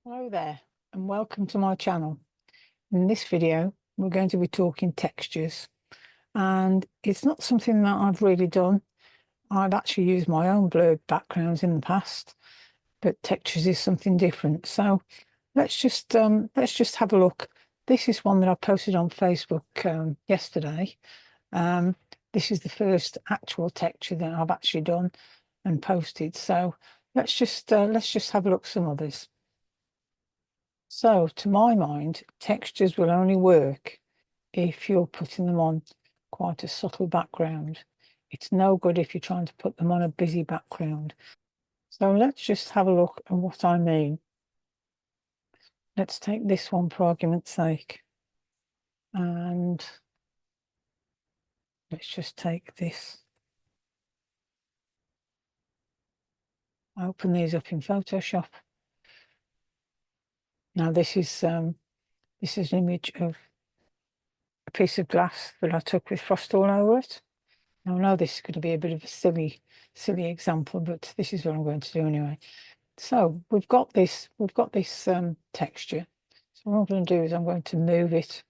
Hello there and welcome to my channel. In this video we're going to be talking textures, and it's not something that I've really done. I've actually used my own blurred backgrounds in the past, but textures is something different. So let's just have a look. This is one that I posted on Facebook yesterday. Um, this is the first actual texture that I've actually done and posted. So let's just have a look at some others. So, to my mind, textures will only work if you're putting them on quite a subtle background. It's no good if you're trying to put them on a busy background. So let's just have a look at what I mean. Let's take this one for argument's sake. And let's just take this. Open these up in Photoshop. Now this is an image of a piece of glass that I took with frost all over it. Now I know this is going to be a bit of a silly example, but this is what I'm going to do anyway. So we've got this texture. So what I'm going to do is I'm going to move it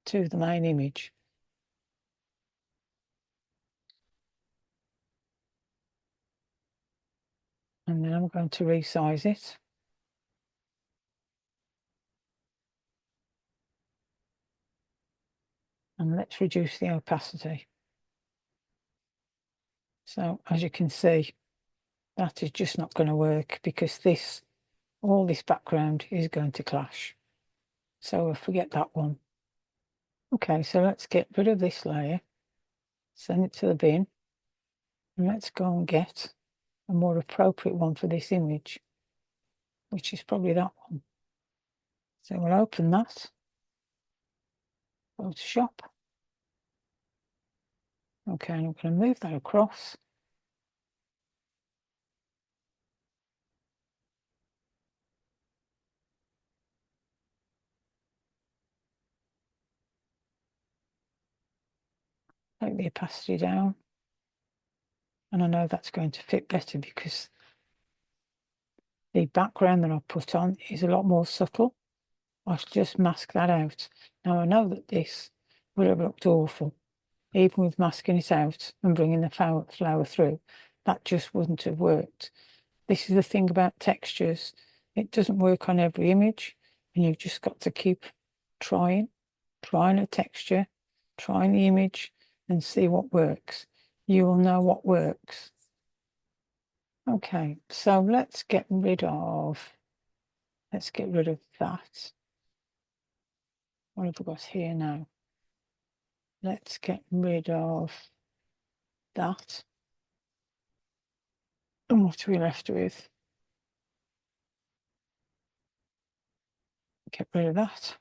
to the main image. And then I'm going to resize it. And let's reduce the opacity. So as you can see, that is just not going to work because all this background is going to clash. So we'll forget that one. Okay, so let's get rid of this layer, send it to the bin, and let's go and get a more appropriate one for this image, which is probably that one. So we'll open that, Photoshop. Okay, and I'm going to move that across. Take the opacity down. And I know that's going to fit better because the background that I put on is a lot more subtle. I should just mask that out. Now I know that this would have looked awful, even with masking it out and bringing the flower through. That just wouldn't have worked. This is the thing about textures. It doesn't work on every image, and you've just got to keep trying a texture, trying the image, and see what works. You will know what works. Okay, so let's get rid of that. What have we got here now? Let's get rid of that. And what are we left with? Get rid of that.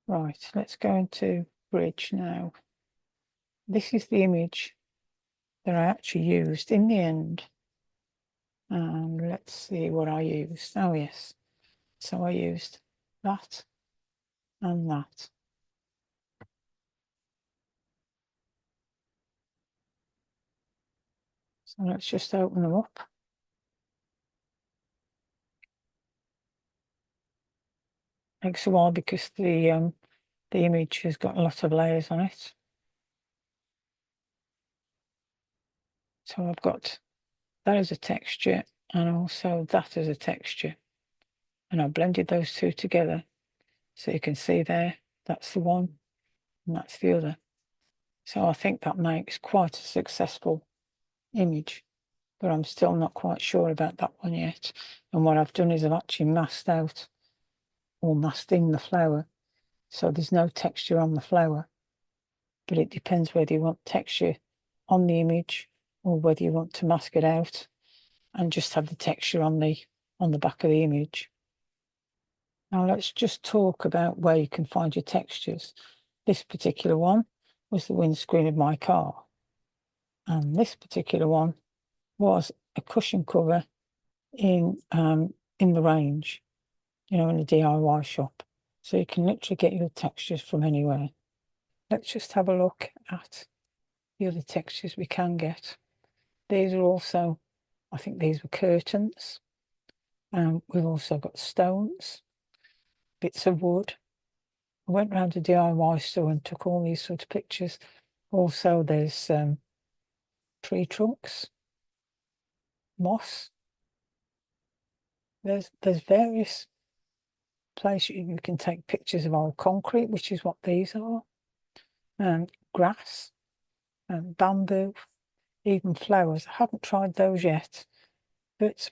Right, let's go into Bridge now. This is the image that I actually used in the end. And let's see what I used. Oh yes, so I used that and that. So let's just open them up. Takes a while because the image has got a lot of layers on it. So I've got that as a texture and also that as a texture. And I blended those two together. So you can see there, that's the one and that's the other. So I think that makes quite a successful image, but I'm still not quite sure about that one yet. And what I've done is I've actually masked out or masked in the flower. So there's no texture on the flower, but it depends whether you want texture on the image or whether you want to mask it out and just have the texture on the back of the image. Now let's just talk about where you can find your textures. This particular one was the windscreen of my car, and this particular one was a cushion cover in the range, in a DIY shop. So you can literally get your textures from anywhere. Let's just have a look at the other textures we can get. These are also, I think these were curtains. We've also got stones, bits of wood. I went round a DIY store and took all these sort of pictures. Also, there's tree trunks, moss. There's various places you can take pictures of old concrete, which is what these are. Grass, bamboo, even flowers. I haven't tried those yet, but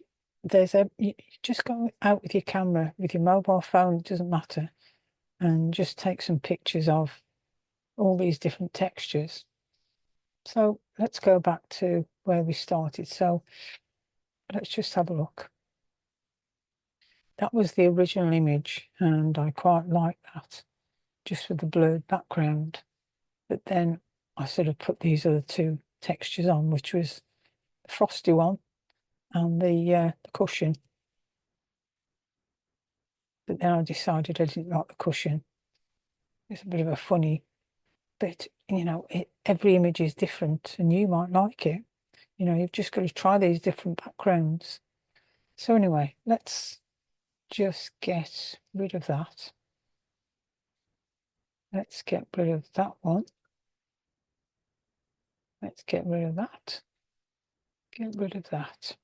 you just go out with your camera, with your mobile phone, it doesn't matter, and just take some pictures of all these different textures. So let's go back to where we started. So let's just have a look. That was the original image, and I quite like that, just with the blurred background. But then I sort of put these other two textures on, which was the frosty one and the cushion. But then I decided I didn't like the cushion. It's a bit of a funny bit, every image is different, and you might like it. You've just got to try these different backgrounds. So anyway, let's just get rid of that. Let's get rid of that one. Let's get rid of that. Get rid of that.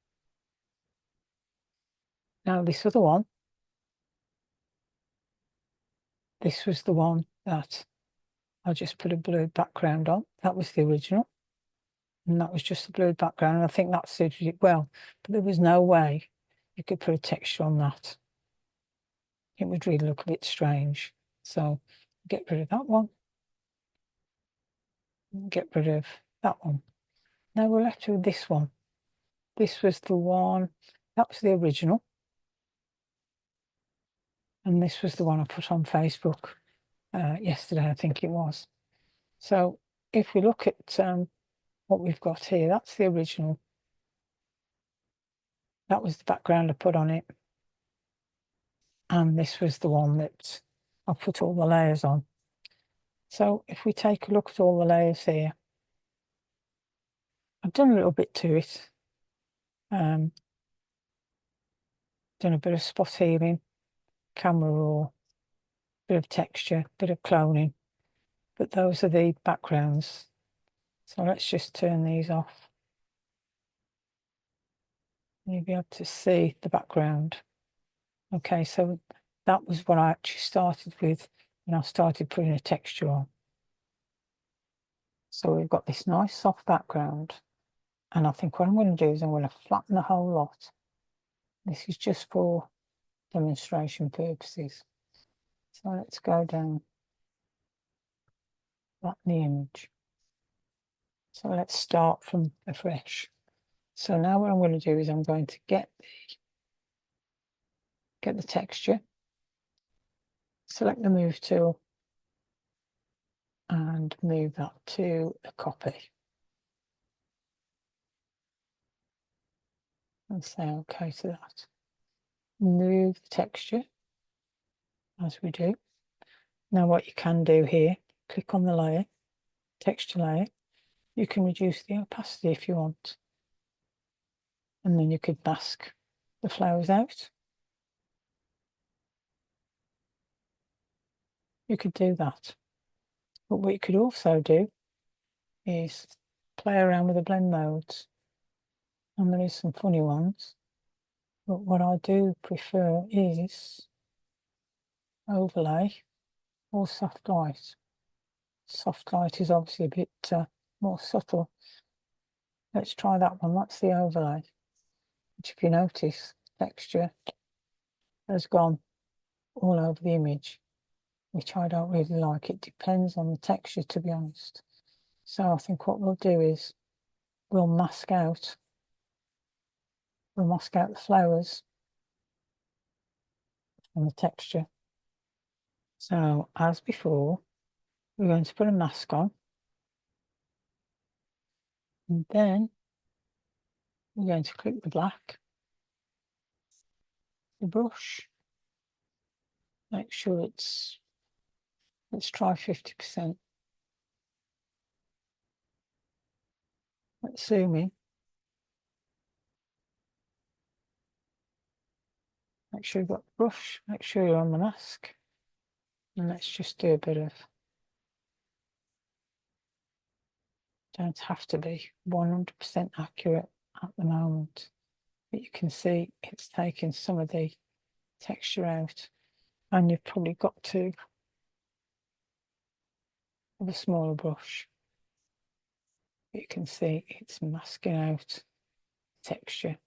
Now this other one, this was the one that I just put a blurred background on. That was the original. And that was just the blurred background. And I think that suited it well. But there was no way you could put a texture on that. It would really look a bit strange. So get rid of that one. Get rid of that one. Now we're left with this one. This was the one, that was the original. And this was the one I put on Facebook yesterday, I think it was. So if we look at what we've got here, that's the original. That was the background I put on it. And this was the one that I put all the layers on. So if we take a look at all the layers here, I've done a little bit to it. Done a bit of spot healing, camera raw, bit of texture, bit of cloning. But those are the backgrounds. So let's just turn these off. You'll be able to see the background. Okay, so that was what I actually started with when I started putting a texture on. So we've got this nice soft background, and I think what I'm going to do is I'm going to flatten the whole lot. This is just for demonstration purposes. So let's go down, flatten the image. So let's start from afresh. So now what I'm going to do is I'm going to get the texture, select the move tool, and move that to a copy. And say OK to that. Move the texture as we do. Now what you can do here, click on the layer, texture layer. You can reduce the opacity if you want. And then you could mask the flowers out. You could do that. But what you could also do is play around with the blend modes. And there is some funny ones. But what I do prefer is overlay or soft light. Soft light is obviously a bit more subtle. Let's try that one. That's the overlay. Which, if you notice, texture has gone all over the image, which I don't really like. It depends on the texture, to be honest. So I think what we'll do is we'll mask out the flowers and the texture. So as before, we're going to put a mask on, and then we're going to click the black, the brush, make sure let's try 50%. Let's zoom in. make sure you've got the brush, make sure you're on the mask, and let's just do a bit of, don't have to be 100% accurate at the moment, but you can see it's taking some of the texture out, and you've probably got to have a smaller brush. You can see it's masking out texture,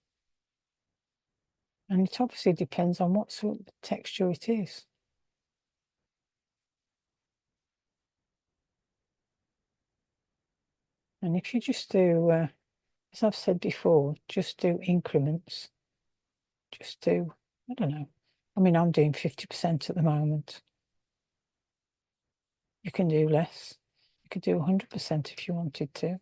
and it obviously depends on what sort of texture it is. And if you just do, as I've said before, just do increments. Just do, I don't know. I mean, I'm doing 50% at the moment. You can do less. You could do 100% if you wanted to.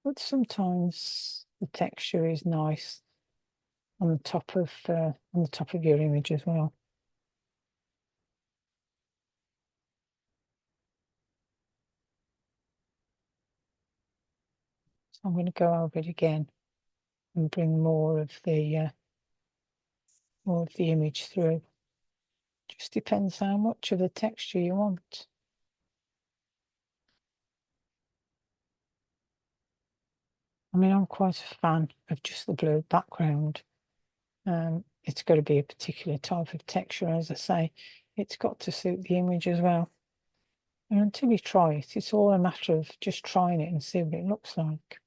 But sometimes the texture is nice on the top of your image as well. So I'm going to go over it again and bring more of the image through. Just depends how much of the texture you want. I mean, I'm quite a fan of just the blue background. It's got to be a particular type of texture, as I say. It's got to suit the image as well. And until you try it, it's all a matter of just trying it and see what it looks like.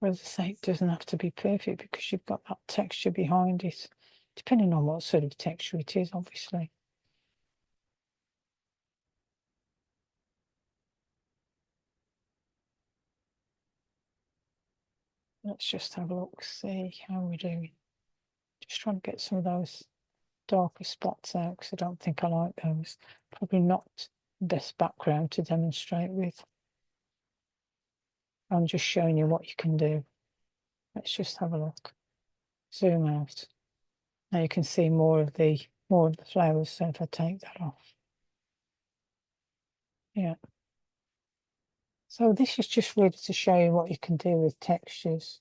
As I say, it doesn't have to be perfect because you've got that texture behind it, depending on what sort of texture it is, obviously. Let's just have a look, see how we're doing. Just trying to get some of those darker spots out because I don't think I like those. Probably not the best background to demonstrate with. I'm just showing you what you can do. Let's just have a look. Zoom out. Now you can see more of the flowers. So if I take that off, yeah. So this is just really to show you what you can do with textures.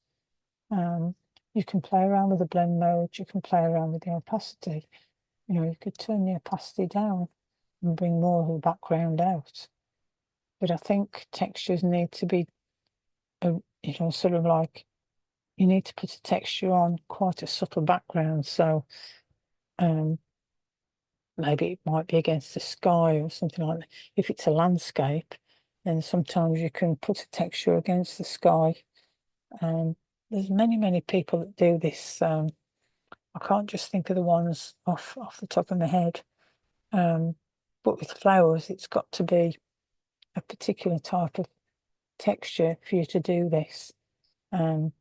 You can play around with the blend mode. You can play around with the opacity. You know, you could turn the opacity down and bring more of the background out. But I think textures need to be, you know, sort of like you need to put a texture on quite a subtle background. So maybe it might be against the sky or something like that. If it's a landscape, then sometimes you can put a texture against the sky. There's many people that do this. I can't just think of the ones off the top of my head. But with flowers, it's got to be a particular type of texture for you to do this. And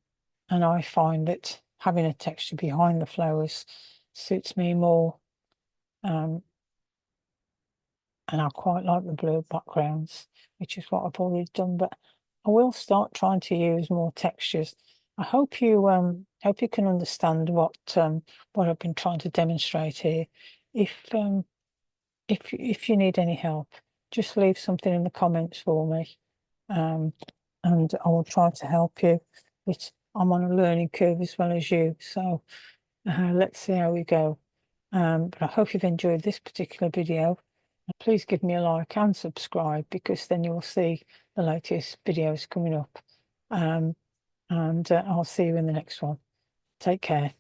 I find that having a texture behind the flowers suits me more. And I quite like the blue backgrounds, which is what I've already done, but I will start trying to use more textures. I hope you can understand what I've been trying to demonstrate here. If you need any help, just leave something in the comments for me, and I will try to help you. But I'm on a learning curve as well as you, so let's see how we go. But I hope you've enjoyed this particular video. Please give me a like and subscribe because then you'll see the latest videos coming up. And I'll see you in the next one. Take care.